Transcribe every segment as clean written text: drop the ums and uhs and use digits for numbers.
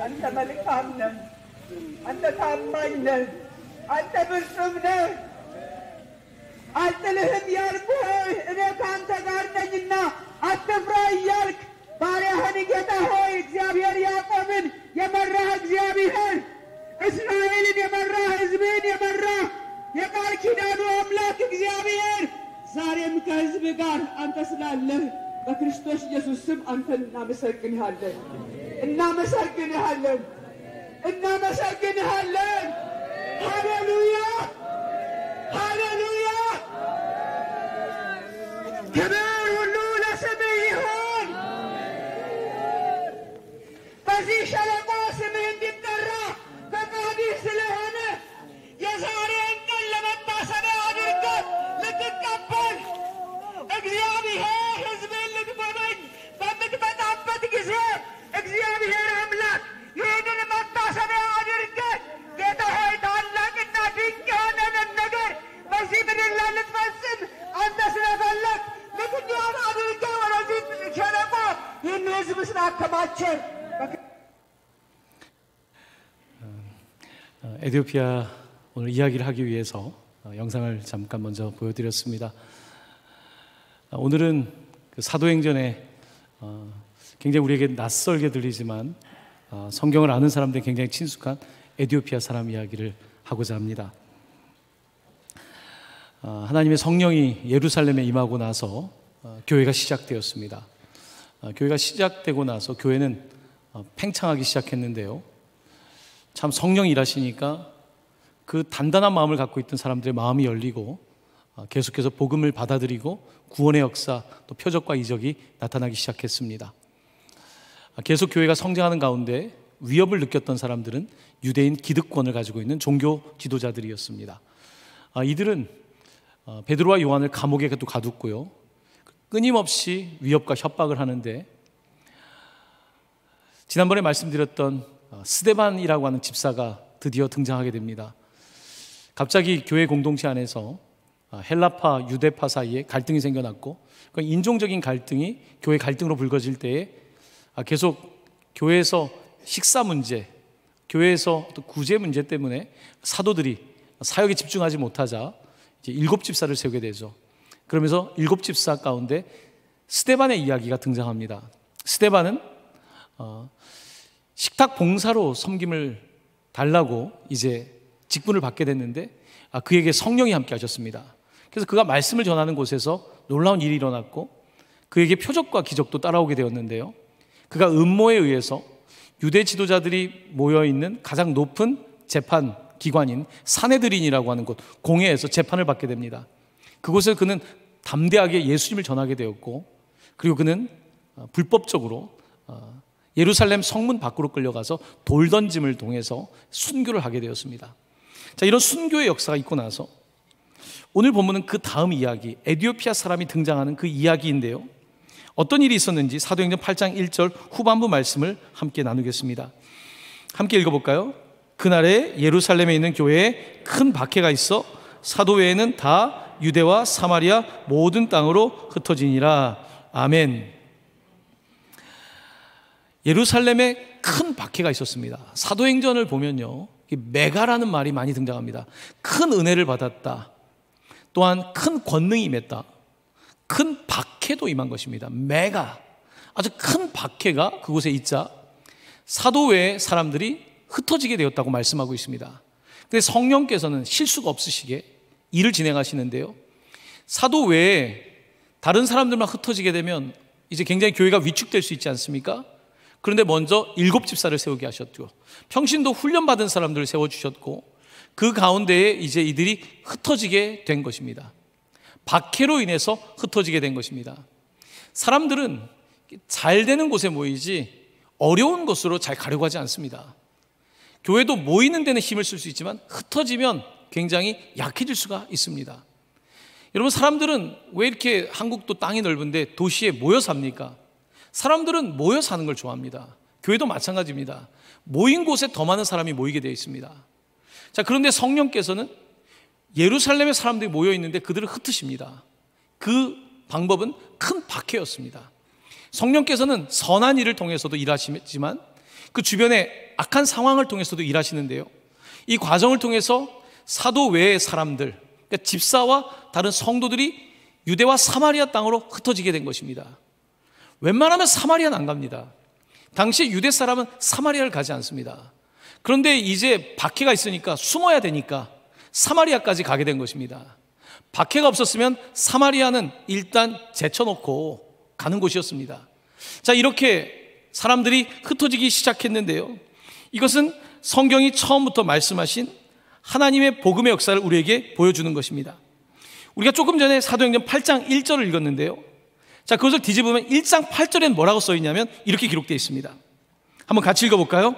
አንተ መልካም ነህ፣ አንተ ታማኝ ነህ፣ አንተ ፍጹም ነህ። አልጥልህም ያልኩህ እኔ ከአንተ ጋር ነኝና አትፍራ እያልክ ባሪያህን ጌታ ሆይ እግዚአብሔር ያዕቆብን የመራህ እግዚአብሔር እስራኤልን የመራህ ሕዝብን የመራህ የቃል ኪዳኑ አምላክ እግዚአብሔር ዛሬም ከሕዝብ ጋር አንተ ስላለህ በክርስቶስ ኢየሱስ ስም አንተን እናመሰግንሃለን፣ እናመሰግንሃለን፣ እናመሰግንሃለን። ሃሌሉያ ሃሌሉያ። ክብር ሁሉ ለስምህ ይሁን። በዚህ ሸለቆ ስምህ እንዲጠራ ፈቃድህ ስለሆነ የዛሬን ቀን ለመታሰቢያ አድርገህ ልትቀበል እግዚአብሔር ሕዝብን ልትጎበኝ በምትመጣበት ጊዜ እግዚአብሔር አምላክ ይህንን መታሰቢያ አድርገህ ጌታ ሆይ ታላቅና ድንቅ የሆነንን ነገር በዚህ ምድር ላይ ልትፈጽም አንተ ስለፈለግ ምክንያት አድርገህ ወደዚህ ሸለቆ ይህን ሕዝብ ስላከማቸህ 에디오피아 오늘 이야기를 하기 위해서 영상을 잠깐 먼저 보여드렸습니다. 오늘은 그 사도행전에 굉장히 우리에게 낯설게 들리지만 성경을 아는 사람들이 굉장히 친숙한 에디오피아 사람 이야기를 하고자 합니다. 하나님의 성령이 예루살렘에 임하고 나서 교회가 시작되었습니다. 교회가 시작되고 나서 교회는 팽창하기 시작했는데요. 참 성령이 일하시니까 그 단단한 마음을 갖고 있던 사람들의 마음이 열리고 계속해서 복음을 받아들이고 구원의 역사 또 표적과 이적이 나타나기 시작했습니다. 계속 교회가 성장하는 가운데 위협을 느꼈던 사람들은 유대인 기득권을 가지고 있는 종교 지도자들이었습니다. 이들은 베드로와 요한을 감옥에 또 가뒀고요. 끊임없이 위협과 협박을 하는데 지난번에 말씀드렸던 스데반이라고 하는 집사가 드디어 등장하게 됩니다. 갑자기 교회 공동체 안에서 헬라파, 유대파 사이에 갈등이 생겨났고 그 인종적인 갈등이 교회 갈등으로 불거질 때에 계속 교회에서 식사 문제, 교회에서 또 구제 문제 때문에 사도들이 사역에 집중하지 못하자 이제 7집사를 세우게 되죠. 그러면서 7집사 가운데 스데반의 이야기가 등장합니다. 스데반은 식탁 봉사로 섬김을 달라고 이제 직분을 받게 됐는데 그에게 성령이 함께 하셨습니다. 그래서 그가 말씀을 전하는 곳에서 놀라운 일이 일어났고 그에게 표적과 기적도 따라오게 되었는데요. 그가 음모에 의해서 유대 지도자들이 모여있는 가장 높은 재판 기관인 사네드린이라고 하는 곳 공회에서 재판을 받게 됩니다. 그곳에 그는 담대하게 예수님을 전하게 되었고 그리고 그는 불법적으로 예루살렘 성문 밖으로 끌려가서 돌 던짐을 통해서 순교를 하게 되었습니다. 자, 이런 순교의 역사가 있고 나서 오늘 본문은 그 다음 이야기, 에디오피아 사람이 등장하는 그 이야기인데요. 어떤 일이 있었는지 사도행전 8장 1절 후반부 말씀을 함께 나누겠습니다. 함께 읽어볼까요? 그날에 예루살렘에 있는 교회에 큰 박해가 있어 사도 외에는 다 유대와 사마리아 모든 땅으로 흩어지니라. 아멘. 예루살렘에 큰 박해가 있었습니다. 사도행전을 보면요, 메가라는 말이 많이 등장합니다. 큰 은혜를 받았다. 또한 큰 권능이 임했다. 큰 박해도 임한 것입니다. 메가, 아주 큰 박해가 그곳에 있자 사도 외의 사람들이 흩어지게 되었다고 말씀하고 있습니다. 근데 성령께서는 실수가 없으시게 일을 진행하시는데요, 사도 외에 다른 사람들만 흩어지게 되면 이제 굉장히 교회가 위축될 수 있지 않습니까? 그런데 먼저 7집사를 세우게 하셨죠. 평신도 훈련받은 사람들을 세워주셨고 그 가운데에 이제 이들이 흩어지게 된 것입니다. 박해로 인해서 흩어지게 된 것입니다. 사람들은 잘 되는 곳에 모이지 어려운 곳으로 잘 가려고 하지 않습니다. 교회도 모이는 데는 힘을 쓸 수 있지만 흩어지면 굉장히 약해질 수가 있습니다. 여러분, 사람들은 왜 이렇게 한국도 땅이 넓은데 도시에 모여 삽니까? 사람들은 모여 사는 걸 좋아합니다. 교회도 마찬가지입니다. 모인 곳에 더 많은 사람이 모이게 되어 있습니다. 자, 그런데 성령께서는 예루살렘에 사람들이 모여 있는데 그들을 흩으십니다. 그 방법은 큰 박해였습니다. 성령께서는 선한 일을 통해서도 일하시지만 그 주변의 악한 상황을 통해서도 일하시는데요, 이 과정을 통해서 사도 외의 사람들, 그러니까 집사와 다른 성도들이 유대와 사마리아 땅으로 흩어지게 된 것입니다. 웬만하면 사마리아는 안 갑니다. 당시 유대 사람은 사마리아를 가지 않습니다. 그런데 이제 박해가 있으니까 숨어야 되니까 사마리아까지 가게 된 것입니다. 박해가 없었으면 사마리아는 일단 제쳐놓고 가는 곳이었습니다. 자, 이렇게 사람들이 흩어지기 시작했는데요, 이것은 성경이 처음부터 말씀하신 하나님의 복음의 역사를 우리에게 보여주는 것입니다. 우리가 조금 전에 사도행전 8장 1절을 읽었는데요, 자, 그것을 뒤집으면 1장 8절에는 뭐라고 써있냐면 이렇게 기록되어 있습니다. 한번 같이 읽어볼까요?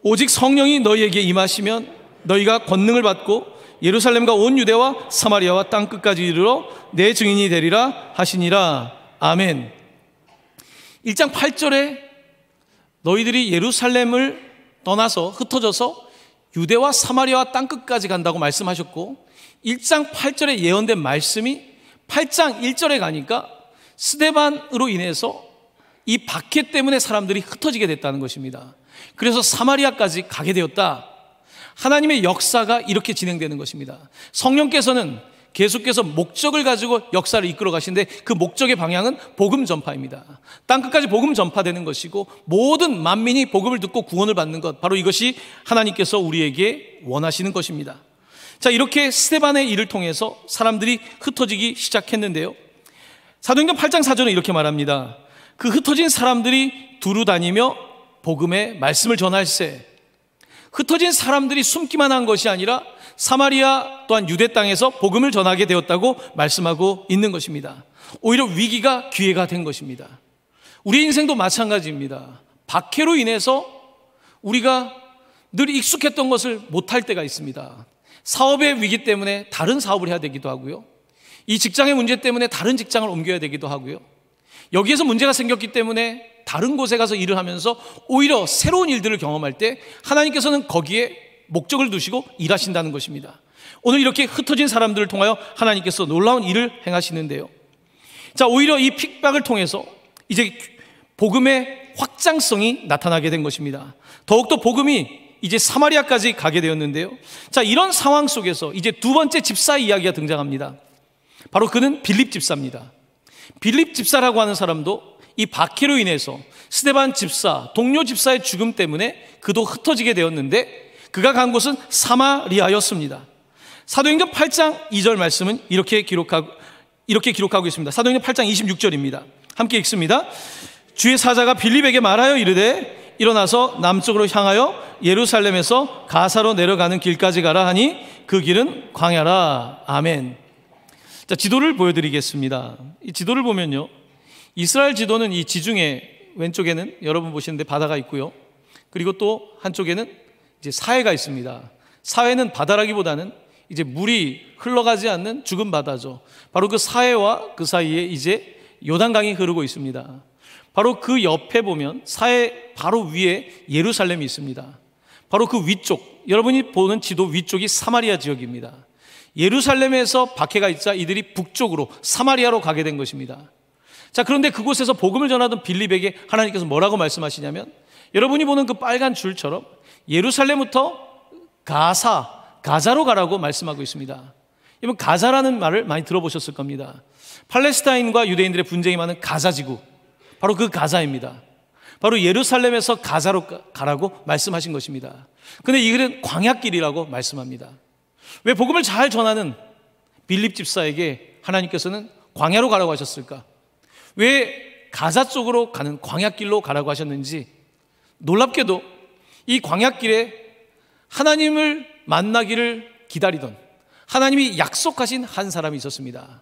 오직 성령이 너희에게 임하시면 너희가 권능을 받고 예루살렘과 온 유대와 사마리아와 땅끝까지 이르러 내 증인이 되리라 하시니라. 아멘. 1장 8절에 너희들이 예루살렘을 떠나서 흩어져서 유대와 사마리아와 땅끝까지 간다고 말씀하셨고, 1장 8절에 예언된 말씀이 8장 1절에 가니까 스데반으로 인해서 이 박해 때문에 사람들이 흩어지게 됐다는 것입니다. 그래서 사마리아까지 가게 되었다. 하나님의 역사가 이렇게 진행되는 것입니다. 성령께서는 계속해서 목적을 가지고 역사를 이끌어 가시는데 그 목적의 방향은 복음 전파입니다. 땅끝까지 복음 전파되는 것이고 모든 만민이 복음을 듣고 구원을 받는 것, 바로 이것이 하나님께서 우리에게 원하시는 것입니다. 자, 이렇게 스데반의 일을 통해서 사람들이 흩어지기 시작했는데요, 사도행전 8장 4절은 이렇게 말합니다. 그 흩어진 사람들이 두루 다니며 복음의 말씀을 전할세. 흩어진 사람들이 숨기만 한 것이 아니라 사마리아 또한 유대 땅에서 복음을 전하게 되었다고 말씀하고 있는 것입니다. 오히려 위기가 기회가 된 것입니다. 우리 인생도 마찬가지입니다. 박해로 인해서 우리가 늘 익숙했던 것을 못할 때가 있습니다. 사업의 위기 때문에 다른 사업을 해야 되기도 하고요, 이 직장의 문제 때문에 다른 직장을 옮겨야 되기도 하고요, 여기에서 문제가 생겼기 때문에 다른 곳에 가서 일을 하면서 오히려 새로운 일들을 경험할 때 하나님께서는 거기에 목적을 두시고 일하신다는 것입니다. 오늘 이렇게 흩어진 사람들을 통하여 하나님께서 놀라운 일을 행하시는데요, 자, 오히려 이 핍박을 통해서 이제 복음의 확장성이 나타나게 된 것입니다. 더욱더 복음이 이제 사마리아까지 가게 되었는데요, 자, 이런 상황 속에서 이제 두 번째 집사 이야기가 등장합니다. 바로 그는 빌립 집사입니다. 빌립 집사라고 하는 사람도 이 박해로 인해서 스데반 집사, 동료 집사의 죽음 때문에 그도 흩어지게 되었는데 그가 간 곳은 사마리아였습니다. 사도행전 8장 2절 말씀은 이렇게 기록하고 있습니다. 사도행전 8장 26절입니다. 함께 읽습니다. 주의 사자가 빌립에게 말하여 이르되 일어나서 남쪽으로 향하여 예루살렘에서 가사로 내려가는 길까지 가라 하니 그 길은 광야라. 아멘. 자, 지도를 보여드리겠습니다. 이 지도를 보면요, 이스라엘 지도는 이 지중해 왼쪽에는 여러분 보시는데 바다가 있고요, 그리고 또 한쪽에는 이제 사해가 있습니다. 사해는 바다라기보다는 이제 물이 흘러가지 않는 죽은 바다죠. 바로 그 사해와 그 사이에 이제 요단강이 흐르고 있습니다. 바로 그 옆에 보면 사해 바로 위에 예루살렘이 있습니다. 바로 그 위쪽, 여러분이 보는 지도 위쪽이 사마리아 지역입니다. 예루살렘에서 박해가 있자 이들이 북쪽으로 사마리아로 가게 된 것입니다. 자, 그런데 그곳에서 복음을 전하던 빌립에게 하나님께서 뭐라고 말씀하시냐면, 여러분이 보는 그 빨간 줄처럼 예루살렘부터 가자로 가라고 말씀하고 있습니다. 여러분, 가자라는 말을 많이 들어보셨을 겁니다. 팔레스타인과 유대인들의 분쟁이 많은 가자 지구, 바로 그 가자입니다. 바로 예루살렘에서 가자로 가라고 말씀하신 것입니다. 그런데 이 길은 광야길이라고 말씀합니다. 왜 복음을 잘 전하는 빌립 집사에게 하나님께서는 광야로 가라고 하셨을까? 왜 가자 쪽으로 가는 광야길로 가라고 하셨는지, 놀랍게도 이 광야길에 하나님을 만나기를 기다리던, 하나님이 약속하신 한 사람이 있었습니다.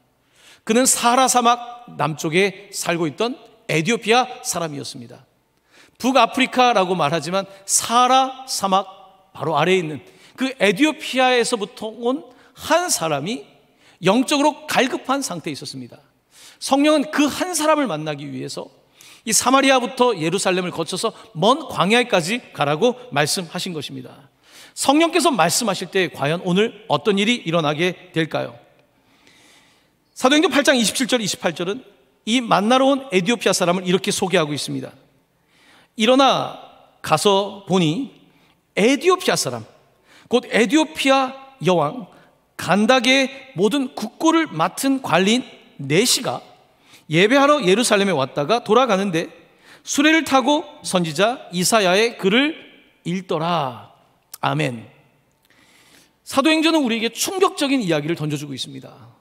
그는 사하라 사막 남쪽에 살고 있던 에티오피아 사람이었습니다. 북아프리카라고 말하지만 사하라 사막 바로 아래에 있는 그 에티오피아에서부터 온 한 사람이 영적으로 갈급한 상태에 있었습니다. 성령은 그 한 사람을 만나기 위해서 이 사마리아부터 예루살렘을 거쳐서 먼 광야까지 가라고 말씀하신 것입니다. 성령께서 말씀하실 때 과연 오늘 어떤 일이 일어나게 될까요? 사도행전 8장 27절 28절은 이 만나러 온 에티오피아 사람을 이렇게 소개하고 있습니다. 일어나 가서 보니 에티오피아 사람 곧 에티오피아 여왕 간다게의 모든 국고를 맡은 관리인 네시가 예배하러 예루살렘에 왔다가 돌아가는데 수레를 타고 선지자 이사야의 글을 읽더라. 아멘. 사도행전은 우리에게 충격적인 이야기를 던져주고 있습니다.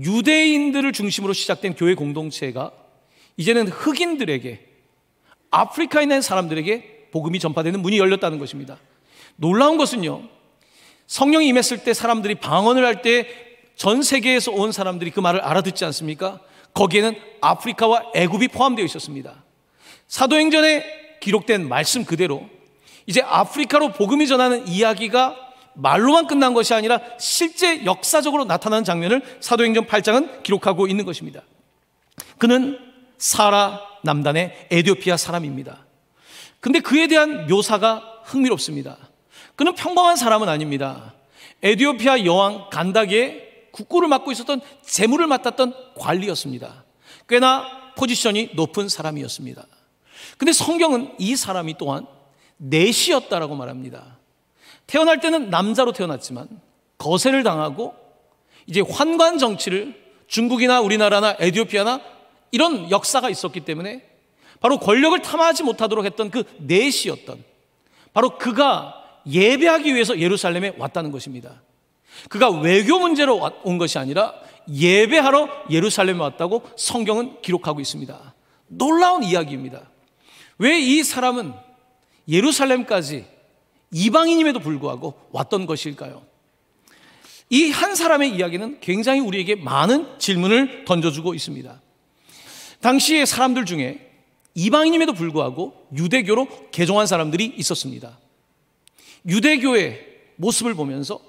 유대인들을 중심으로 시작된 교회 공동체가 이제는 흑인들에게, 아프리카에 있는 사람들에게 복음이 전파되는 문이 열렸다는 것입니다. 놀라운 것은요, 성령이 임했을 때 사람들이 방언을 할 때 전 세계에서 온 사람들이 그 말을 알아듣지 않습니까? 거기에는 아프리카와 애굽이 포함되어 있었습니다. 사도행전에 기록된 말씀 그대로 이제 아프리카로 복음이 전하는 이야기가 말로만 끝난 것이 아니라 실제 역사적으로 나타나는 장면을 사도행전 8장은 기록하고 있는 것입니다. 그는 사라 남단의 에티오피아 사람입니다. 근데 그에 대한 묘사가 흥미롭습니다. 그는 평범한 사람은 아닙니다. 에티오피아 여왕 간다게의 국고를 맡고 있었던 재무를 맡았던 관리였습니다. 꽤나 포지션이 높은 사람이었습니다. 근데 성경은 이 사람이 또한 내시였다라고 말합니다. 태어날 때는 남자로 태어났지만 거세를 당하고 이제 환관 정치를 중국이나 우리나라나 에티오피아나 이런 역사가 있었기 때문에 바로 권력을 탐하지 못하도록 했던 그 내시였던, 바로 그가 예배하기 위해서 예루살렘에 왔다는 것입니다. 그가 외교 문제로 온 것이 아니라 예배하러 예루살렘에 왔다고 성경은 기록하고 있습니다. 놀라운 이야기입니다. 왜 이 사람은 예루살렘까지 이방인임에도 불구하고 왔던 것일까요? 이 한 사람의 이야기는 굉장히 우리에게 많은 질문을 던져주고 있습니다. 당시의 사람들 중에 이방인임에도 불구하고 유대교로 개종한 사람들이 있었습니다. 유대교의 모습을 보면서,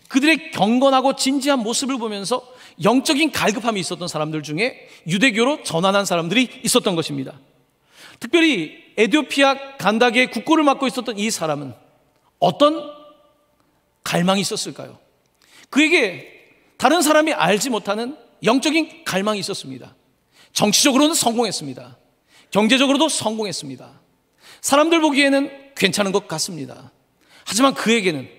그들의 경건하고 진지한 모습을 보면서 영적인 갈급함이 있었던 사람들 중에 유대교로 전환한 사람들이 있었던 것입니다. 특별히 에티오피아 간다게의 국고를 맡고 있었던 이 사람은 어떤 갈망이 있었을까요? 그에게 다른 사람이 알지 못하는 영적인 갈망이 있었습니다. 정치적으로는 성공했습니다. 경제적으로도 성공했습니다. 사람들 보기에는 괜찮은 것 같습니다. 하지만 그에게는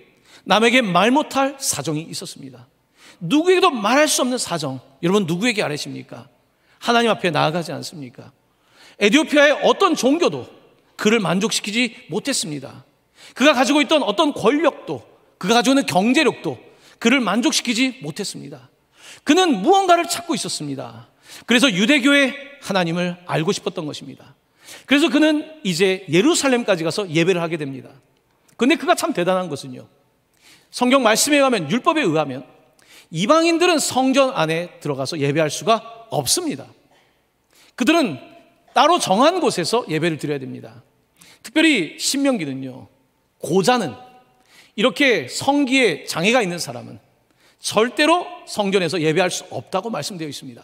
남에게 말 못할 사정이 있었습니다. 누구에게도 말할 수 없는 사정, 여러분 누구에게 아뢰십니까? 하나님 앞에 나아가지 않습니까? 에티오피아의 어떤 종교도 그를 만족시키지 못했습니다. 그가 가지고 있던 어떤 권력도, 그가 가지고 있는 경제력도 그를 만족시키지 못했습니다. 그는 무언가를 찾고 있었습니다. 그래서 유대교의 하나님을 알고 싶었던 것입니다. 그래서 그는 이제 예루살렘까지 가서 예배를 하게 됩니다. 그런데 그가 참 대단한 것은요, 성경 말씀에 의하면, 율법에 의하면 이방인들은 성전 안에 들어가서 예배할 수가 없습니다. 그들은 따로 정한 곳에서 예배를 드려야 됩니다. 특별히 신명기는요, 고자는, 이렇게 성기에 장애가 있는 사람은 절대로 성전에서 예배할 수 없다고 말씀되어 있습니다.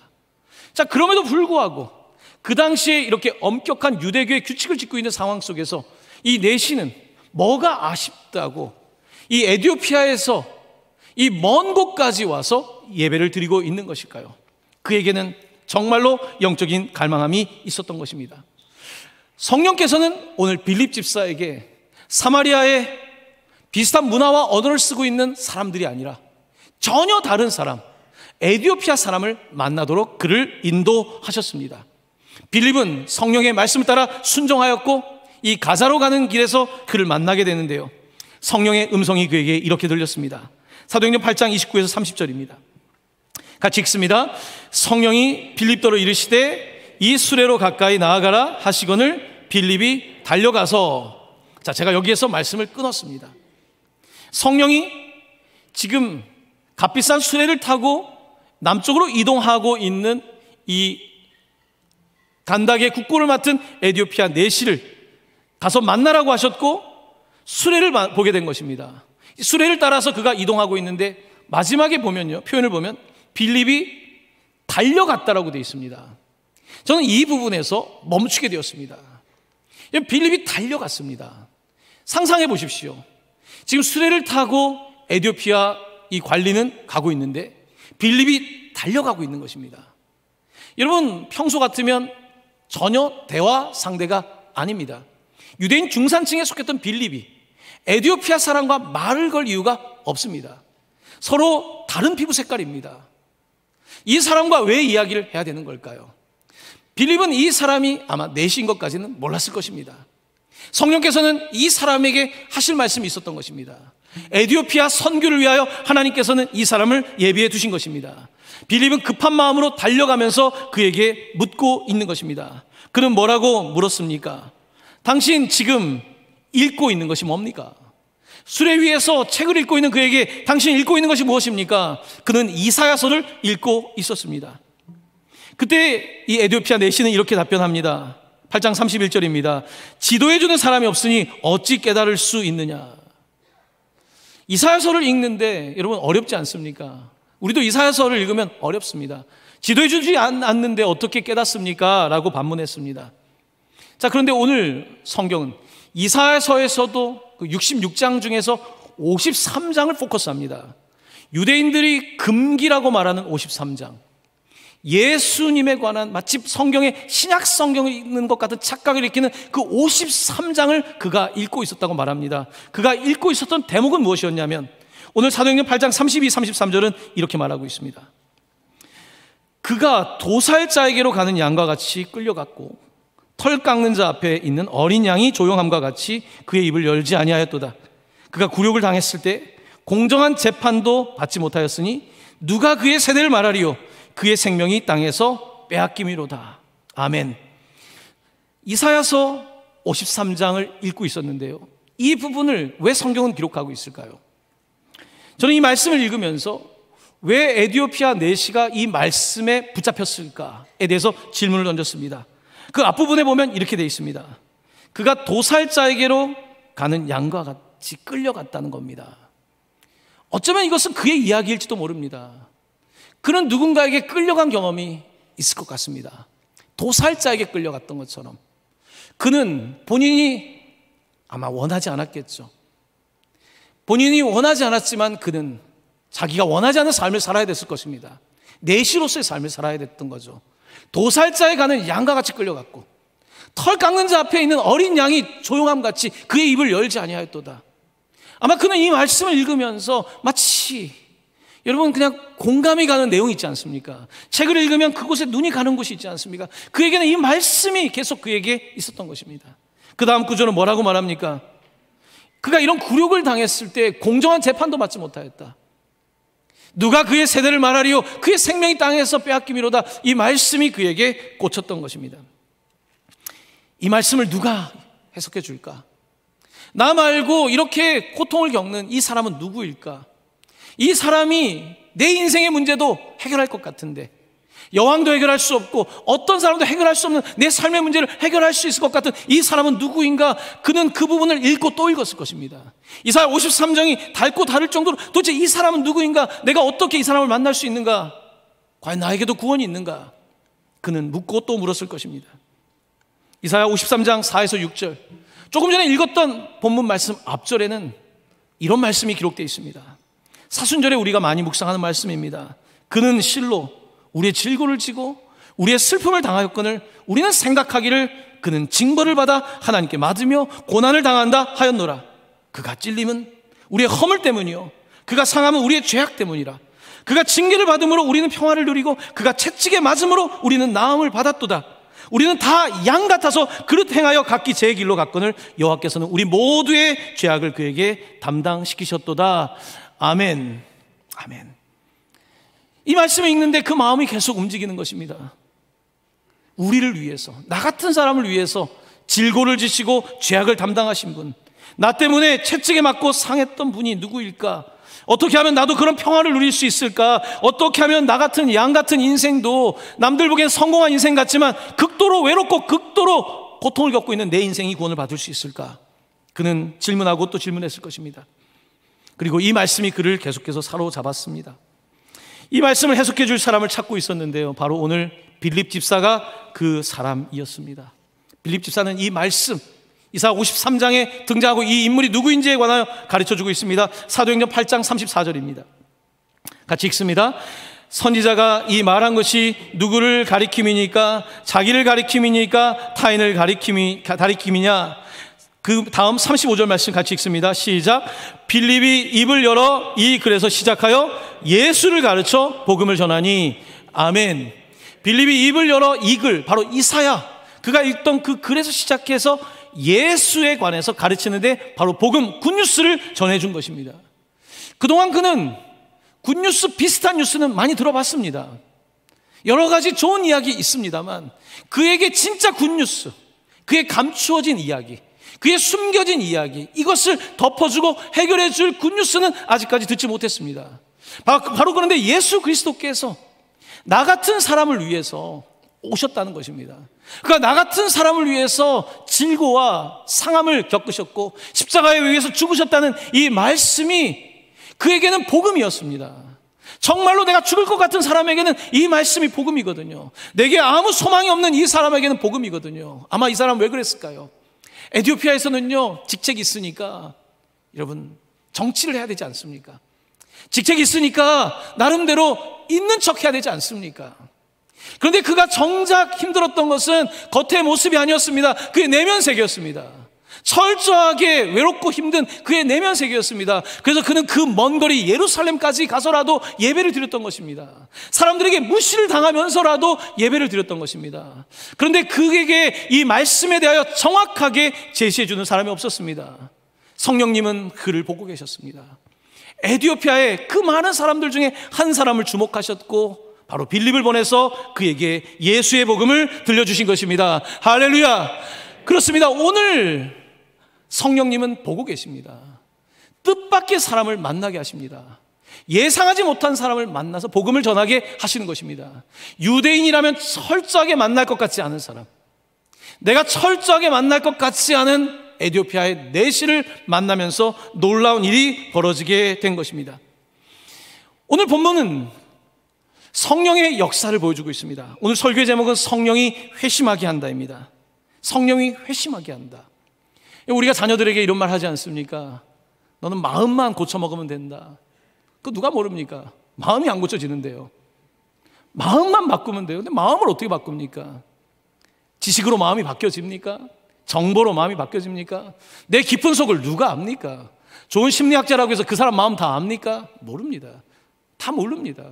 자, 그럼에도 불구하고 그 당시에 이렇게 엄격한 유대교의 규칙을 짓고 있는 상황 속에서 이 내시는 뭐가 아쉽다고 이 에티오피아에서 이 먼 곳까지 와서 예배를 드리고 있는 것일까요? 그에게는 정말로 영적인 갈망함이 있었던 것입니다. 성령께서는 오늘 빌립 집사에게 사마리아의 비슷한 문화와 언어를 쓰고 있는 사람들이 아니라 전혀 다른 사람, 에티오피아 사람을 만나도록 그를 인도하셨습니다. 빌립은 성령의 말씀을 따라 순종하였고 이 가자로 가는 길에서 그를 만나게 되는데요, 성령의 음성이 그에게 이렇게 들렸습니다. 사도행전 8장 29에서 30절입니다. 같이 읽습니다. 성령이 빌립더로 이르시되 이 수레로 가까이 나아가라 하시거늘 빌립이 달려가서, 자, 제가 여기에서 말씀을 끊었습니다. 성령이 지금 값비싼 수레를 타고 남쪽으로 이동하고 있는 이 간다게 국고를 맡은 에티오피아 내시를 가서 만나라고 하셨고 수레를 보게 된 것입니다. 수레를 따라서 그가 이동하고 있는데 마지막에 보면요, 표현을 보면 빌립이 달려갔다라고 되어 있습니다. 저는 이 부분에서 멈추게 되었습니다. 빌립이 달려갔습니다. 상상해 보십시오. 지금 수레를 타고 에티오피아 이 관리는 가고 있는데 빌립이 달려가고 있는 것입니다. 여러분, 평소 같으면 전혀 대화 상대가 아닙니다. 유대인 중산층에 속했던 빌립이 에티오피아 사람과 말을 걸 이유가 없습니다. 서로 다른 피부 색깔입니다. 이 사람과 왜 이야기를 해야 되는 걸까요? 빌립은 이 사람이 아마 내시인 것까지는 몰랐을 것입니다. 성령께서는 이 사람에게 하실 말씀이 있었던 것입니다. 에티오피아 선교를 위하여 하나님께서는 이 사람을 예비해 두신 것입니다. 빌립은 급한 마음으로 달려가면서 그에게 묻고 있는 것입니다. 그는 뭐라고 물었습니까? 당신 지금 읽고 있는 것이 뭡니까? 수레 위에서 책을 읽고 있는 그에게 당신이 읽고 있는 것이 무엇입니까? 그는 이사야서를 읽고 있었습니다. 그때 이 에티오피아 내시는 이렇게 답변합니다. 8장 31절입니다. 지도해주는 사람이 없으니 어찌 깨달을 수 있느냐. 이사야서를 읽는데 여러분 어렵지 않습니까? 우리도 이사야서를 읽으면 어렵습니다. 지도해주지 않는데 어떻게 깨닫습니까? 라고 반문했습니다. 자, 그런데 오늘 성경은 이사야서에서도 그 66장 중에서 53장을 포커스합니다. 유대인들이 금기라고 말하는 53장, 예수님에 관한 마치 성경에 신약 성경을 읽는 것 같은 착각을 일으키는 그 53장을 그가 읽고 있었다고 말합니다. 그가 읽고 있었던 대목은 무엇이었냐면 오늘 사도행전 8장 32, 33절은 이렇게 말하고 있습니다. 그가 도살자에게로 가는 양과 같이 끌려갔고 털 깎는 자 앞에 있는 어린 양이 조용함과 같이 그의 입을 열지 아니하였도다. 그가 굴욕을 당했을 때 공정한 재판도 받지 못하였으니 누가 그의 세대를 말하리요? 그의 생명이 땅에서 빼앗김이로다. 아멘. 이사야서 53장을 읽고 있었는데요, 이 부분을 왜 성경은 기록하고 있을까요? 저는 이 말씀을 읽으면서 왜 에티오피아 내시가 이 말씀에 붙잡혔을까에 대해서 질문을 던졌습니다. 그 앞부분에 보면 이렇게 되어 있습니다. 그가 도살자에게로 가는 양과 같이 끌려갔다는 겁니다. 어쩌면 이것은 그의 이야기일지도 모릅니다. 그는 누군가에게 끌려간 경험이 있을 것 같습니다. 도살자에게 끌려갔던 것처럼. 그는 본인이 아마 원하지 않았겠죠. 본인이 원하지 않았지만 그는 자기가 원하지 않은 삶을 살아야 됐을 것입니다. 내시로서의 삶을 살아야 됐던 거죠. 도살자에 가는 양과 같이 끌려갔고 털 깎는 자 앞에 있는 어린 양이 조용함같이 그의 입을 열지 아니하였도다. 아마 그는 이 말씀을 읽으면서 마치 여러분 그냥 공감이 가는 내용이 있지 않습니까? 책을 읽으면 그곳에 눈이 가는 곳이 있지 않습니까? 그에게는 이 말씀이 계속 그에게 있었던 것입니다. 그 다음 구절은 뭐라고 말합니까? 그가 이런 굴욕을 당했을 때 공정한 재판도 받지 못하였다. 누가 그의 세대를 말하리요? 그의 생명이 땅에서 빼앗김이로다. 이 말씀이 그에게 꽂혔던 것입니다. 이 말씀을 누가 해석해 줄까? 나 말고 이렇게 고통을 겪는 이 사람은 누구일까? 이 사람이 내 인생의 문제도 해결할 것 같은데, 여왕도 해결할 수 없고 어떤 사람도 해결할 수 없는 내 삶의 문제를 해결할 수 있을 것 같은 이 사람은 누구인가? 그는 그 부분을 읽고 또 읽었을 것입니다. 이사야 53장이 닳고 다를 정도로 도대체 이 사람은 누구인가? 내가 어떻게 이 사람을 만날 수 있는가? 과연 나에게도 구원이 있는가? 그는 묻고 또 물었을 것입니다. 이사야 53장 4에서 6절, 조금 전에 읽었던 본문 말씀 앞절에는 이런 말씀이 기록되어 있습니다. 사순절에 우리가 많이 묵상하는 말씀입니다. 그는 실로 우리의 질고를 지고 우리의 슬픔을 당하였거늘 우리는 생각하기를 그는 징벌을 받아 하나님께 맞으며 고난을 당한다 하였노라. 그가 찔림은 우리의 허물 때문이요 그가 상함은 우리의 죄악 때문이라. 그가 징계를 받음으로 우리는 평화를 누리고 그가 채찍에 맞음으로 우리는 나음을 받았도다. 우리는 다 양 같아서 그릇 행하여 각기 제 길로 갔거늘 여호와께서는 우리 모두의 죄악을 그에게 담당시키셨도다. 아멘. 아멘. 이 말씀을 읽는데 그 마음이 계속 움직이는 것입니다. 우리를 위해서, 나 같은 사람을 위해서 질고를 지시고 죄악을 담당하신 분, 나 때문에 채찍에 맞고 상했던 분이 누구일까? 어떻게 하면 나도 그런 평화를 누릴 수 있을까? 어떻게 하면 나 같은 양 같은 인생도 남들 보기엔 성공한 인생 같지만 극도로 외롭고 극도로 고통을 겪고 있는 내 인생이 구원을 받을 수 있을까? 그는 질문하고 또 질문했을 것입니다. 그리고 이 말씀이 그를 계속해서 사로잡았습니다. 이 말씀을 해석해 줄 사람을 찾고 있었는데요, 바로 오늘 빌립 집사가 그 사람이었습니다. 빌립 집사는 이 말씀, 이사야 53장에 등장하고 이 인물이 누구인지에 관하여 가르쳐주고 있습니다. 사도행전 8장 34절입니다. 같이 읽습니다. 선지자가 이 말한 것이 누구를 가리킴이니까? 자기를 가리킴이니까? 타인을 가리킴이냐? 그 다음 35절 말씀 같이 읽습니다. 시작. 빌립이 입을 열어 이 글에서 시작하여 예수를 가르쳐 복음을 전하니. 아멘. 빌립이 입을 열어 이 글, 바로 이사야, 그가 읽던 그 글에서 시작해서 예수에 관해서 가르치는데 바로 복음, 굿뉴스를 전해준 것입니다. 그동안 그는 굿뉴스 비슷한 뉴스는 많이 들어봤습니다. 여러 가지 좋은 이야기 있습니다만 그에게 진짜 굿뉴스, 그의 감추어진 이야기, 그의 숨겨진 이야기, 이것을 덮어주고 해결해줄 굿뉴스는 아직까지 듣지 못했습니다. 바로 그런데 예수 그리스도께서 나 같은 사람을 위해서 오셨다는 것입니다. 그러니까 나 같은 사람을 위해서 질고와 상함을 겪으셨고 십자가에 의해서 죽으셨다는 이 말씀이 그에게는 복음이었습니다. 정말로 내가 죽을 것 같은 사람에게는 이 말씀이 복음이거든요. 내게 아무 소망이 없는 이 사람에게는 복음이거든요. 아마 이 사람은 왜 그랬을까요? 에티오피아에서는요, 직책이 있으니까, 여러분, 정치를 해야 되지 않습니까? 직책이 있으니까 나름대로 있는 척 해야 되지 않습니까? 그런데 그가 정작 힘들었던 것은 겉의 모습이 아니었습니다. 그의 내면색이었습니다. 철저하게 외롭고 힘든 그의 내면색이었습니다. 그래서 그는 그 먼 거리 예루살렘까지 가서라도 예배를 드렸던 것입니다. 사람들에게 무시를 당하면서라도 예배를 드렸던 것입니다. 그런데 그에게 이 말씀에 대하여 정확하게 제시해 주는 사람이 없었습니다. 성령님은 그를 보고 계셨습니다. 에티오피아의 그 많은 사람들 중에 한 사람을 주목하셨고 바로 빌립을 보내서 그에게 예수의 복음을 들려주신 것입니다. 할렐루야. 그렇습니다. 오늘 성령님은 보고 계십니다. 뜻밖의 사람을 만나게 하십니다. 예상하지 못한 사람을 만나서 복음을 전하게 하시는 것입니다. 유대인이라면 철저하게 만날 것 같지 않은 사람, 내가 철저하게 만날 것 같지 않은 에티오피아의 내시를 만나면서 놀라운 일이 벌어지게 된 것입니다. 오늘 본문은 성령의 역사를 보여주고 있습니다. 오늘 설교의 제목은 성령이 회심하게 한다입니다. 성령이 회심하게 한다. 우리가 자녀들에게 이런 말 하지 않습니까? 너는 마음만 고쳐먹으면 된다. 그거 누가 모릅니까? 마음이 안 고쳐지는데요. 마음만 바꾸면 돼요. 근데 마음을 어떻게 바꿉니까? 지식으로 마음이 바뀌어집니까? 정보로 마음이 바뀌어집니까? 내 깊은 속을 누가 압니까? 좋은 심리학자라고 해서 그 사람 마음 다 압니까? 모릅니다. 다 모릅니다.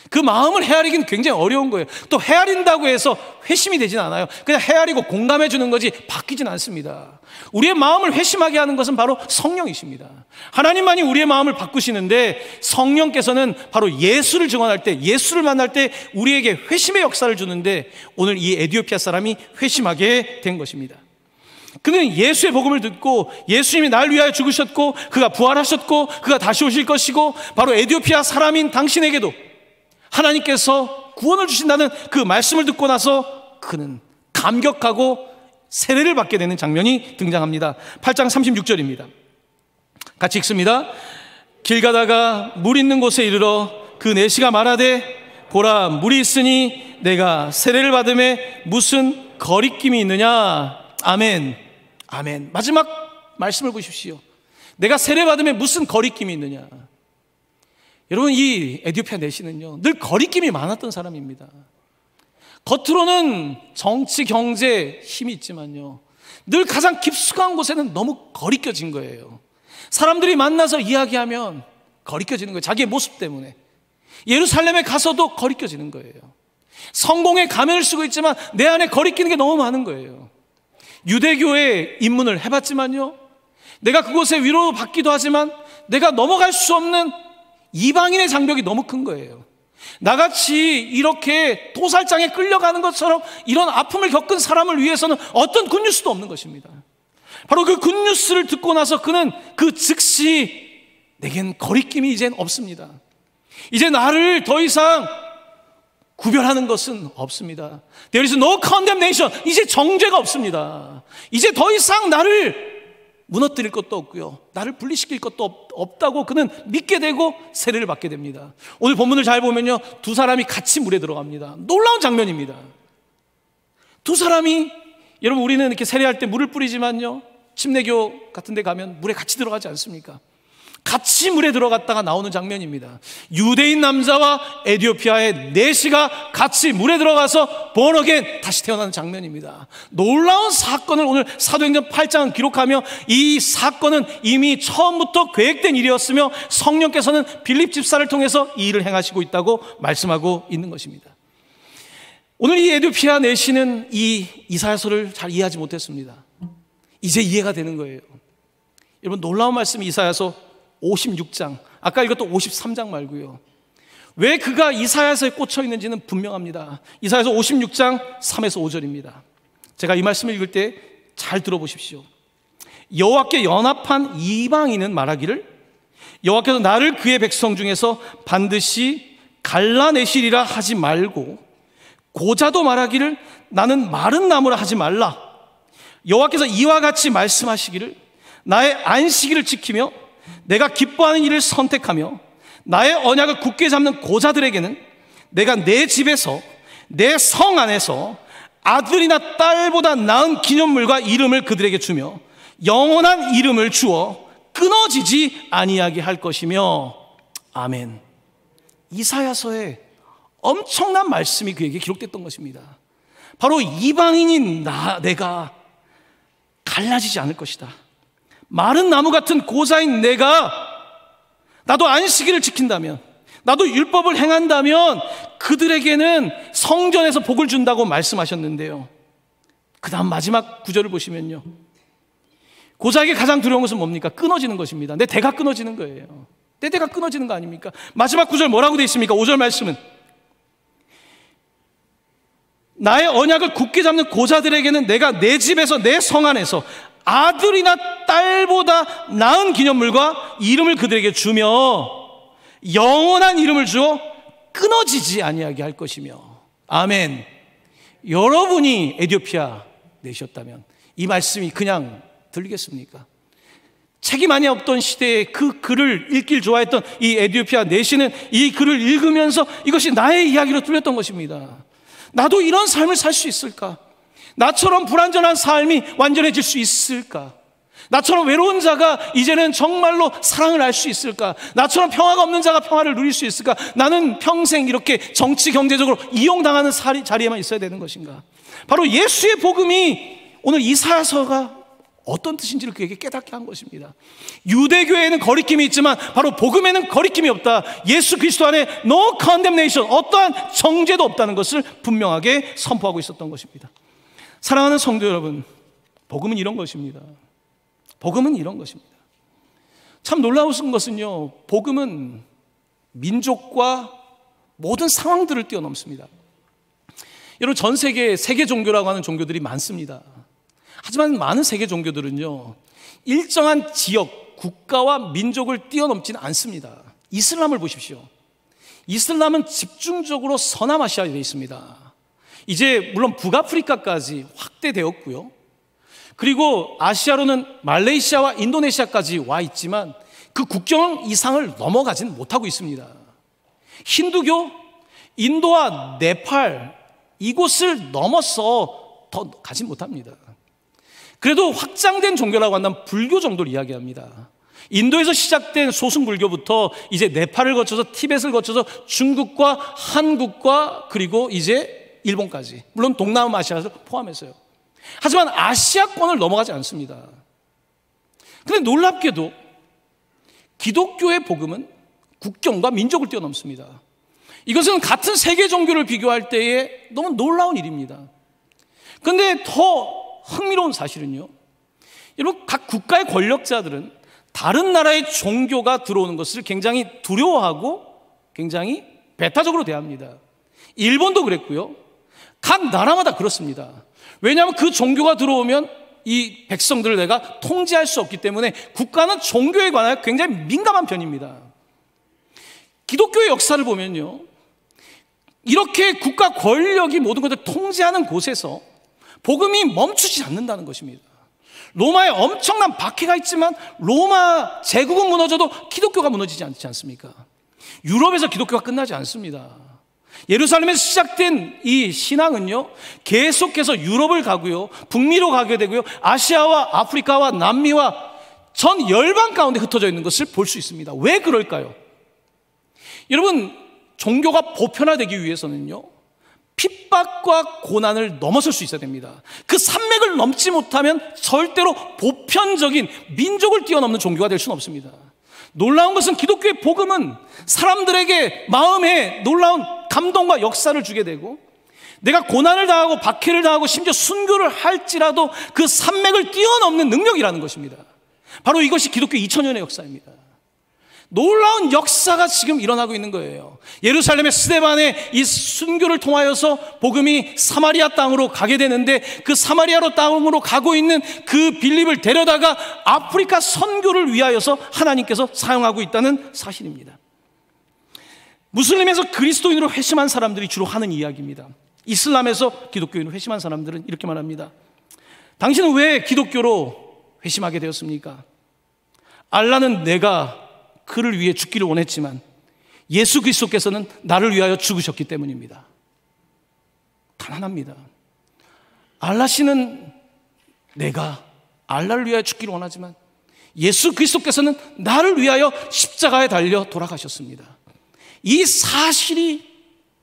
그 마음을 헤아리기는 굉장히 어려운 거예요. 또 헤아린다고 해서 회심이 되진 않아요. 그냥 헤아리고 공감해 주는 거지 바뀌진 않습니다. 우리의 마음을 회심하게 하는 것은 바로 성령이십니다. 하나님만이 우리의 마음을 바꾸시는데 성령께서는 바로 예수를 증언할 때, 예수를 만날 때 우리에게 회심의 역사를 주는데 오늘 이 에티오피아 사람이 회심하게 된 것입니다. 그는 예수의 복음을 듣고 예수님이 날 위하여 죽으셨고 그가 부활하셨고 그가 다시 오실 것이고 바로 에티오피아 사람인 당신에게도 하나님께서 구원을 주신다는 그 말씀을 듣고 나서 그는 감격하고 세례를 받게 되는 장면이 등장합니다. 8장 36절입니다. 같이 읽습니다. 길 가다가 물 있는 곳에 이르러 그 내시가 말하되 보라 물이 있으니 내가 세례를 받음에 무슨 거리낌이 있느냐. 아멘. 아멘. 마지막 말씀을 보십시오. 내가 세례 받음에 무슨 거리낌이 있느냐. 여러분, 이 에티오피아 내시는요 늘 거리낌이 많았던 사람입니다. 겉으로는 정치, 경제 힘이 있지만요 늘 가장 깊숙한 곳에는 너무 거리껴진 거예요. 사람들이 만나서 이야기하면 거리껴지는 거예요. 자기의 모습 때문에. 예루살렘에 가서도 거리껴지는 거예요. 성공의 가면을 쓰고 있지만 내 안에 거리끼는 게 너무 많은 거예요. 유대교에 입문을 해봤지만요 내가 그곳에 위로받기도 하지만 내가 넘어갈 수 없는 이방인의 장벽이 너무 큰 거예요. 나같이 이렇게 도살장에 끌려가는 것처럼 이런 아픔을 겪은 사람을 위해서는 어떤 굿뉴스도 없는 것입니다. 바로 그 굿뉴스를 듣고 나서 그는 그 즉시 내겐 거리낌이 이젠 없습니다. 이제 나를 더 이상 구별하는 것은 없습니다. There is no condemnation. 이제 정죄가 없습니다. 이제 더 이상 나를 무너뜨릴 것도 없고요 나를 분리시킬 것도 없다고 그는 믿게 되고 세례를 받게 됩니다. 오늘 본문을 잘 보면요 두 사람이 같이 물에 들어갑니다. 놀라운 장면입니다. 두 사람이, 여러분 우리는 이렇게 세례할 때 물을 뿌리지만요 침례교 같은 데 가면 물에 같이 들어가지 않습니까? 같이 물에 들어갔다가 나오는 장면입니다. 유대인 남자와 에티오피아의 넷이가 같이 물에 들어가서 born again 다시 태어나는 장면입니다. 놀라운 사건을 오늘 사도행전 8장은 기록하며, 이 사건은 이미 처음부터 계획된 일이었으며 성령께서는 빌립 집사를 통해서 이 일을 행하시고 있다고 말씀하고 있는 것입니다. 오늘 이 에티오피아 넷이는 이 이사야서를 잘 이해하지 못했습니다. 이제 이해가 되는 거예요. 여러분, 놀라운 말씀이 이사야서 56장, 아까 읽었던 53장 말고요. 왜 그가 이사야서에 꽂혀 있는지는 분명합니다. 이사야서 56장 3에서 5절입니다. 제가 이 말씀을 읽을 때 잘 들어보십시오. 여호와께 연합한 이방인은 말하기를, 여호와께서 나를 그의 백성 중에서 반드시 갈라내시리라 하지 말고, 고자도 말하기를 나는 마른 나무라 하지 말라. 여호와께서 이와 같이 말씀하시기를, 나의 안식일을 지키며 내가 기뻐하는 일을 선택하며 나의 언약을 굳게 잡는 고자들에게는 내가 내 집에서 내 성 안에서 아들이나 딸보다 나은 기념물과 이름을 그들에게 주며 영원한 이름을 주어 끊어지지 아니하게 할 것이며. 아멘. 이사야서에 엄청난 말씀이 그에게 기록됐던 것입니다. 바로 이방인인 내가 갈라지지 않을 것이다. 마른 나무 같은 고자인 나도 안식일을 지킨다면, 나도 율법을 행한다면 그들에게는 성전에서 복을 준다고 말씀하셨는데요. 그 다음 마지막 구절을 보시면요, 고자에게 가장 두려운 것은 뭡니까? 끊어지는 것입니다. 내 대가 끊어지는 거예요. 내 대가 끊어지는 거 아닙니까? 마지막 구절 뭐라고 되어 있습니까? 5절 말씀은, 나의 언약을 굳게 잡는 고자들에게는 내가 내 집에서 내 성 안에서 아들이나 딸보다 나은 기념물과 이름을 그들에게 주며 영원한 이름을 주어 끊어지지 아니하게 할 것이며. 아멘. 여러분이 에티오피아 넷이었다면 이 말씀이 그냥 들리겠습니까? 책이 많이 없던 시대에 그 글을 읽길 좋아했던 이 에티오피아 넷이는 이 글을 읽으면서 이것이 나의 이야기로 들렸던 것입니다. 나도 이런 삶을 살 수 있을까? 나처럼 불완전한 삶이 완전해질 수 있을까? 나처럼 외로운 자가 이제는 정말로 사랑을 알 수 있을까? 나처럼 평화가 없는 자가 평화를 누릴 수 있을까? 나는 평생 이렇게 정치 경제적으로 이용당하는 자리에만 있어야 되는 것인가? 바로 예수의 복음이 오늘 이사야서가 어떤 뜻인지를 그에게 깨닫게 한 것입니다. 유대교에는 거리낌이 있지만 바로 복음에는 거리낌이 없다. 예수 그리스도 안에 no condemnation, 어떠한 정죄도 없다는 것을 분명하게 선포하고 있었던 것입니다. 사랑하는 성도 여러분, 복음은 이런 것입니다. 복음은 이런 것입니다. 참 놀라운 것은요, 복음은 민족과 모든 상황들을 뛰어넘습니다. 여러분, 전 세계 종교라고 하는 종교들이 많습니다. 하지만 많은 세계 종교들은요, 일정한 지역, 국가와 민족을 뛰어넘지는 않습니다. 이슬람을 보십시오. 이슬람은 집중적으로 서남아시아에 되어 있습니다. 이제 물론 북아프리카까지 확대되었고요. 그리고 아시아로는 말레이시아와 인도네시아까지 와 있지만 그 국경 이상을 넘어가지는 못하고 있습니다. 힌두교, 인도와 네팔, 이곳을 넘어서 더 가지 못합니다. 그래도 확장된 종교라고 한다면 불교 정도를 이야기합니다. 인도에서 시작된 소승불교부터 이제 네팔을 거쳐서 티벳을 거쳐서 중국과 한국과 그리고 이제 일본까지, 물론 동남아시아를 포함해서요. 하지만 아시아권을 넘어가지 않습니다. 그런데 놀랍게도 기독교의 복음은 국경과 민족을 뛰어넘습니다. 이것은 같은 세계 종교를 비교할 때에 너무 놀라운 일입니다. 그런데 더 흥미로운 사실은요, 여러분, 각 국가의 권력자들은 다른 나라의 종교가 들어오는 것을 굉장히 두려워하고 굉장히 배타적으로 대합니다. 일본도 그랬고요. 각 나라마다 그렇습니다. 왜냐하면 그 종교가 들어오면 이 백성들을 내가 통제할 수 없기 때문에 국가는 종교에 관하여 굉장히 민감한 편입니다. 기독교의 역사를 보면요, 이렇게 국가 권력이 모든 것을 통제하는 곳에서 복음이 멈추지 않는다는 것입니다. 로마에 엄청난 박해가 있지만 로마 제국은 무너져도 기독교가 무너지지 않지 않습니까? 유럽에서 기독교가 끝나지 않습니다. 예루살렘에서 시작된 이 신앙은요, 계속해서 유럽을 가고요, 북미로 가게 되고요, 아시아와 아프리카와 남미와 전 열방 가운데 흩어져 있는 것을 볼 수 있습니다. 왜 그럴까요? 여러분, 종교가 보편화되기 위해서는요, 핍박과 고난을 넘어설 수 있어야 됩니다. 그 산맥을 넘지 못하면 절대로 보편적인 민족을 뛰어넘는 종교가 될 수는 없습니다. 놀라운 것은 기독교의 복음은 사람들에게 마음에 놀라운 감동과 역사를 주게 되고, 내가 고난을 당하고 박해를 당하고 심지어 순교를 할지라도 그 산맥을 뛰어넘는 능력이라는 것입니다. 바로 이것이 기독교 2000년의 역사입니다. 놀라운 역사가 지금 일어나고 있는 거예요. 예루살렘의 스데반의 이 순교를 통하여서 복음이 사마리아 땅으로 가게 되는데, 그 사마리아로 땅으로 가고 있는 그 빌립을 데려다가 아프리카 선교를 위하여서 하나님께서 사용하고 있다는 사실입니다. 무슬림에서 그리스도인으로 회심한 사람들이 주로 하는 이야기입니다. 이슬람에서 기독교인으로 회심한 사람들은 이렇게 말합니다. 당신은 왜 기독교로 회심하게 되었습니까? 알라는 내가 그를 위해 죽기를 원했지만 예수 그리스도께서는 나를 위하여 죽으셨기 때문입니다. 가난합니다. 알라씨는 내가 알라를 위하여 죽기를 원하지만 예수 그리스도께서는 나를 위하여 십자가에 달려 돌아가셨습니다. 이 사실이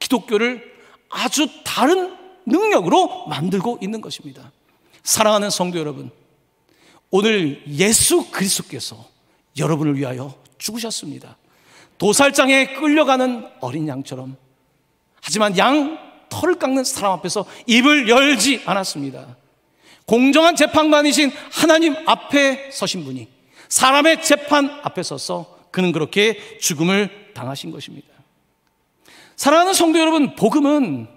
기독교를 아주 다른 능력으로 만들고 있는 것입니다. 사랑하는 성도 여러분, 오늘 예수 그리스도께서 여러분을 위하여 죽으셨습니다. 도살장에 끌려가는 어린 양처럼. 하지만 양 털을 깎는 사람 앞에서 입을 열지 않았습니다. 공정한 재판관이신 하나님 앞에 서신 분이 사람의 재판 앞에 서서 그는 그렇게 죽음을 당하신 것입니다. 사랑하는 성도 여러분, 복음은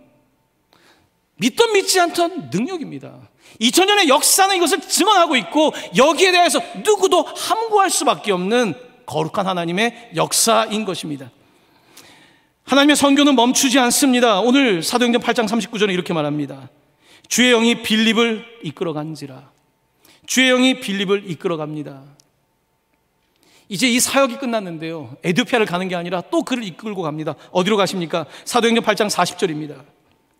믿던 믿지 않던 능력입니다. 2000년의 역사는 이것을 증언하고 있고, 여기에 대해서 누구도 함구할 수밖에 없는 거룩한 하나님의 역사인 것입니다. 하나님의 선교는 멈추지 않습니다. 오늘 사도행전 8장 39절에 이렇게 말합니다. 주의 영이 빌립을 이끌어간지라. 주의 영이 빌립을 이끌어갑니다. 이제 이 사역이 끝났는데요, 에티오피아를 가는 게 아니라 또 그를 이끌고 갑니다. 어디로 가십니까? 사도행전 8장 40절입니다.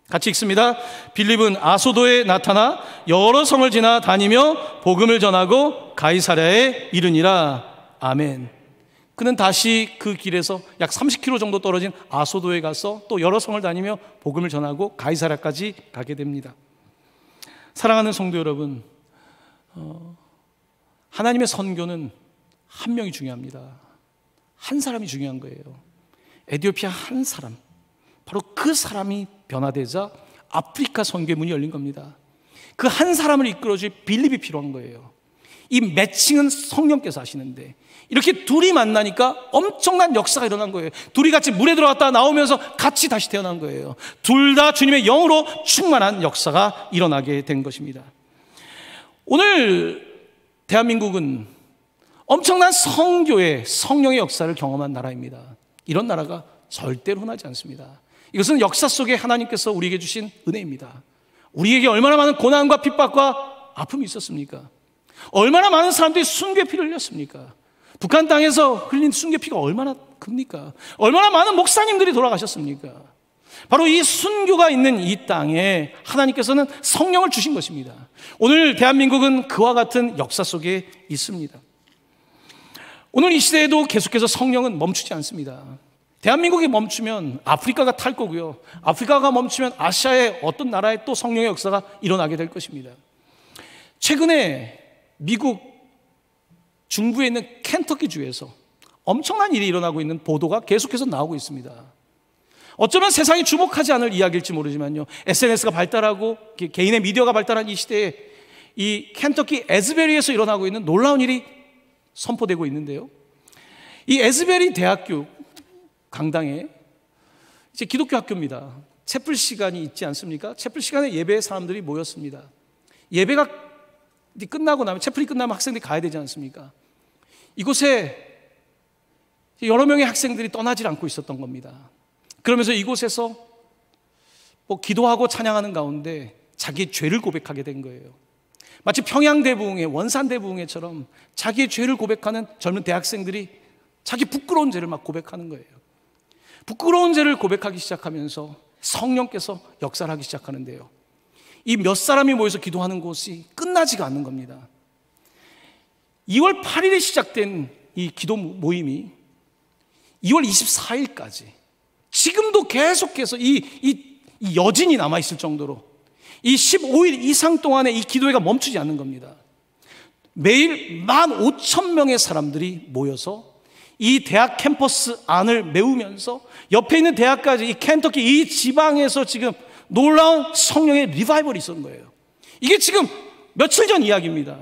같이 읽습니다. 빌립은 아소도에 나타나 여러 성을 지나 다니며 복음을 전하고 가이사랴에 이르니라. 아멘. 그는 다시 그 길에서 약 30km 정도 떨어진 아소도에 가서 또 여러 성을 다니며 복음을 전하고 가이사랴까지 가게 됩니다. 사랑하는 성도 여러분, 하나님의 선교는 한 명이 중요합니다. 한 사람이 중요한 거예요. 에티오피아 한 사람, 바로 그 사람이 변화되자 아프리카 선교의 문이 열린 겁니다. 그 한 사람을 이끌어줄 빌립이 필요한 거예요. 이 매칭은 성령께서 하시는데, 이렇게 둘이 만나니까 엄청난 역사가 일어난 거예요. 둘이 같이 물에 들어갔다 나오면서 같이 다시 태어난 거예요. 둘 다 주님의 영으로 충만한 역사가 일어나게 된 것입니다. 오늘 대한민국은 엄청난 선교의 성령의 역사를 경험한 나라입니다. 이런 나라가 절대로 흔하지 않습니다. 이것은 역사 속에 하나님께서 우리에게 주신 은혜입니다. 우리에게 얼마나 많은 고난과 핍박과 아픔이 있었습니까? 얼마나 많은 사람들이 순교의 피를 흘렸습니까? 북한 땅에서 흘린 순교의 피가 얼마나 큽니까? 얼마나 많은 목사님들이 돌아가셨습니까? 바로 이 순교가 있는 이 땅에 하나님께서는 성령을 주신 것입니다. 오늘 대한민국은 그와 같은 역사 속에 있습니다. 오늘 이 시대에도 계속해서 성령은 멈추지 않습니다. 대한민국이 멈추면 아프리카가 탈 거고요, 아프리카가 멈추면 아시아의 어떤 나라에 또 성령의 역사가 일어나게 될 것입니다. 최근에 미국 중부에 있는 켄터키 주에서 엄청난 일이 일어나고 있는 보도가 계속해서 나오고 있습니다. 어쩌면 세상이 주목하지 않을 이야기일지 모르지만요, SNS가 발달하고 개인의 미디어가 발달한 이 시대에 이 켄터키 에즈베리에서 일어나고 있는 놀라운 일이 선포되고 있는데요, 이 에즈베리 대학교 강당에 이제 기독교 학교입니다. 채플 시간이 있지 않습니까? 채플 시간에 예배에 사람들이 모였습니다. 예배가 끝나고 나면, 채플이 끝나면 학생들이 가야 되지 않습니까? 이곳에 여러 명의 학생들이 떠나질 않고 있었던 겁니다. 그러면서 이곳에서 뭐 기도하고 찬양하는 가운데 자기의 죄를 고백하게 된 거예요. 마치 평양대부흥회, 원산대부흥회처럼 자기의 죄를 고백하는 젊은 대학생들이 자기 부끄러운 죄를 막 고백하는 거예요. 부끄러운 죄를 고백하기 시작하면서 성령께서 역사를 하기 시작하는데요, 이 몇 사람이 모여서 기도하는 곳이 끝나지가 않는 겁니다. 2월 8일에 시작된 이 기도 모임이 2월 24일까지 지금도 계속해서 이 여진이 남아있을 정도로 이 15일 이상 동안의 이 기도회가 멈추지 않는 겁니다. 매일 15,000명의 사람들이 모여서 이 대학 캠퍼스 안을 메우면서 옆에 있는 대학까지 이 켄터키 이 지방에서 지금 놀라운 성령의 리바이벌이 있었던 거예요. 이게 지금 며칠 전 이야기입니다.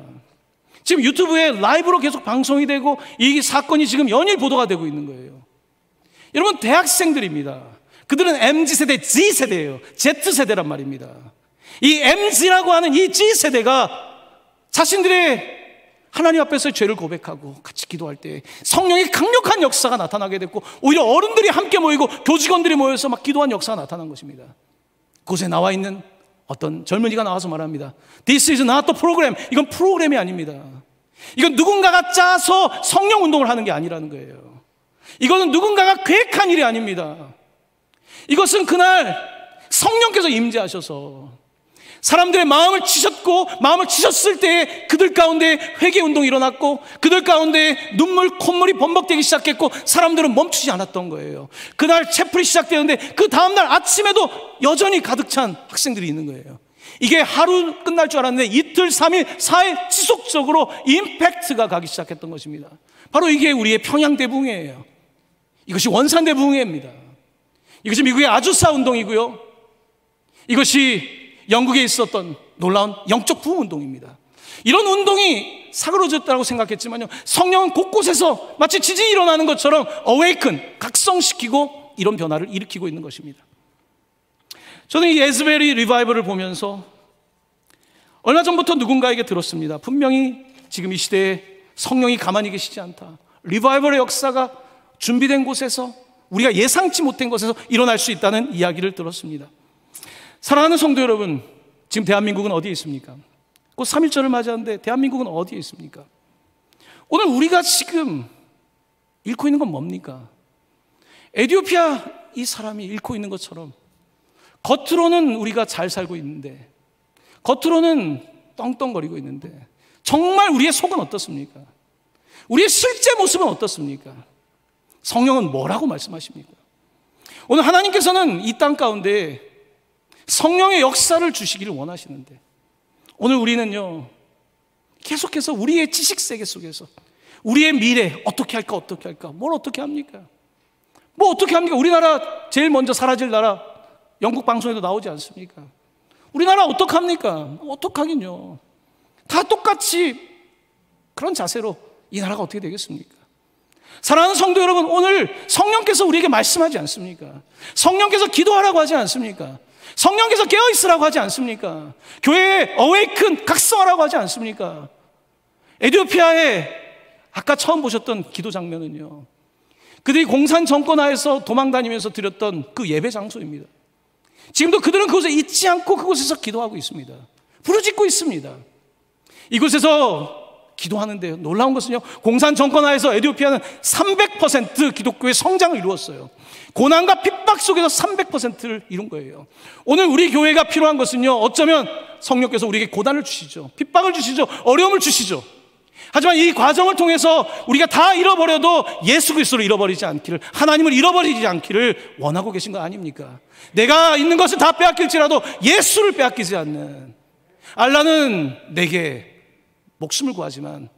지금 유튜브에 라이브로 계속 방송이 되고 이 사건이 지금 연일 보도가 되고 있는 거예요. 여러분, 대학생들입니다. 그들은 MZ세대, Z세대예요. Z세대란 말입니다. 이 MZ라고 하는 이 Z세대가 자신들의 하나님 앞에서 죄를 고백하고 같이 기도할 때 성령의 강력한 역사가 나타나게 됐고, 오히려 어른들이 함께 모이고 교직원들이 모여서 막 기도한 역사가 나타난 것입니다. 그곳에 나와 있는 어떤 젊은이가 나와서 말합니다. This is not the program. 이건 프로그램이 아닙니다. 이건 누군가가 짜서 성령 운동을 하는 게 아니라는 거예요. 이거는 누군가가 계획한 일이 아닙니다. 이것은 그날 성령께서 임재하셔서 사람들의 마음을 치셨고, 마음을 치셨을 때 그들 가운데 회개 운동이 일어났고, 그들 가운데 눈물, 콧물이 범벅되기 시작했고, 사람들은 멈추지 않았던 거예요. 그날 채플이 시작되는데 그 다음날 아침에도 여전히 가득 찬 학생들이 있는 거예요. 이게 하루 끝날 줄 알았는데 이틀, 3일, 4일 지속적으로 임팩트가 가기 시작했던 것입니다. 바로 이게 우리의 평양대부흥회예요. 이것이 원산대부흥회입니다. 이것이 미국의 아주사 운동이고요, 이것이 영국에 있었던 놀라운 영적 부흥 운동입니다. 이런 운동이 사그러졌다고 생각했지만요, 성령은 곳곳에서 마치 지진이 일어나는 것처럼 어웨이큰, 각성시키고 이런 변화를 일으키고 있는 것입니다. 저는 이 에즈베리 리바이벌을 보면서 얼마 전부터 누군가에게 들었습니다. 분명히 지금 이 시대에 성령이 가만히 계시지 않다. 리바이벌의 역사가 준비된 곳에서, 우리가 예상치 못한 곳에서 일어날 수 있다는 이야기를 들었습니다. 사랑하는 성도 여러분, 지금 대한민국은 어디에 있습니까? 곧 3.1절을 맞이하는데 대한민국은 어디에 있습니까? 오늘 우리가 지금 잃고 있는 건 뭡니까? 에티오피아 이 사람이 잃고 있는 것처럼 겉으로는 우리가 잘 살고 있는데, 겉으로는 떵떵거리고 있는데, 정말 우리의 속은 어떻습니까? 우리의 실제 모습은 어떻습니까? 성령은 뭐라고 말씀하십니까? 오늘 하나님께서는 이 땅 가운데 성령의 역사를 주시기를 원하시는데, 오늘 우리는요, 계속해서 우리의 지식세계 속에서 우리의 미래 어떻게 할까, 뭘 어떻게 합니까? 뭐 어떻게 합니까? 우리나라 제일 먼저 사라질 나라 영국 방송에도 나오지 않습니까? 우리나라 어떡합니까? 어떡하긴요. 다 똑같이 그런 자세로 이 나라가 어떻게 되겠습니까? 사랑하는 성도 여러분, 오늘 성령께서 우리에게 말씀하지 않습니까? 성령께서 기도하라고 하지 않습니까? 성령께서 깨어있으라고 하지 않습니까? 교회에 어웨이큰, 각성하라고 하지 않습니까? 에티오피아에 아까 처음 보셨던 기도 장면은요, 그들이 공산 정권 하에서 도망다니면서 드렸던 그 예배 장소입니다. 지금도 그들은 그곳에 잊지 않고 그곳에서 기도하고 있습니다. 부르짖고 있습니다. 이곳에서 기도하는데요, 놀라운 것은요, 공산 정권 하에서 에티오피아는 300% 기독교의 성장을 이루었어요. 고난과 핍박 속에서 300%를 이룬 거예요. 오늘 우리 교회가 필요한 것은요, 어쩌면 성령께서 우리에게 고난을 주시죠, 핍박을 주시죠, 어려움을 주시죠. 하지만 이 과정을 통해서 우리가 다 잃어버려도 예수 그리스도를 잃어버리지 않기를, 하나님을 잃어버리지 않기를 원하고 계신 거 아닙니까? 내가 있는 것을 다 빼앗길지라도 예수를 빼앗기지 않는, 알라는 내게 목숨을 구하지만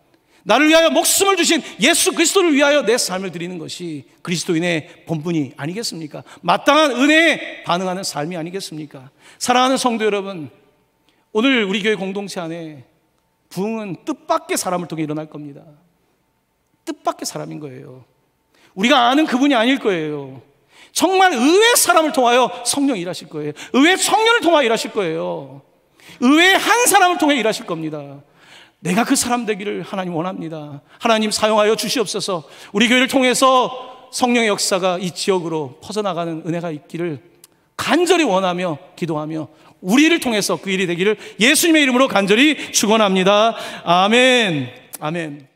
나를 위하여 목숨을 주신 예수 그리스도를 위하여 내 삶을 드리는 것이 그리스도인의 본분이 아니겠습니까? 마땅한 은혜에 반응하는 삶이 아니겠습니까? 사랑하는 성도 여러분, 오늘 우리 교회 공동체 안에 부흥은 뜻밖의 사람을 통해 일어날 겁니다. 뜻밖의 사람인 거예요. 우리가 아는 그분이 아닐 거예요. 정말 의외의 사람을 통하여 성령이 일하실 거예요. 의외의 청년을 통하여 일하실 거예요. 의외의 한 사람을 통해 일하실 겁니다. 내가 그 사람 되기를 하나님 원합니다. 하나님 사용하여 주시옵소서. 우리 교회를 통해서 성령의 역사가 이 지역으로 퍼져나가는 은혜가 있기를 간절히 원하며 기도하며, 우리를 통해서 그 일이 되기를 예수님의 이름으로 간절히 축원합니다. 아멘. 아멘.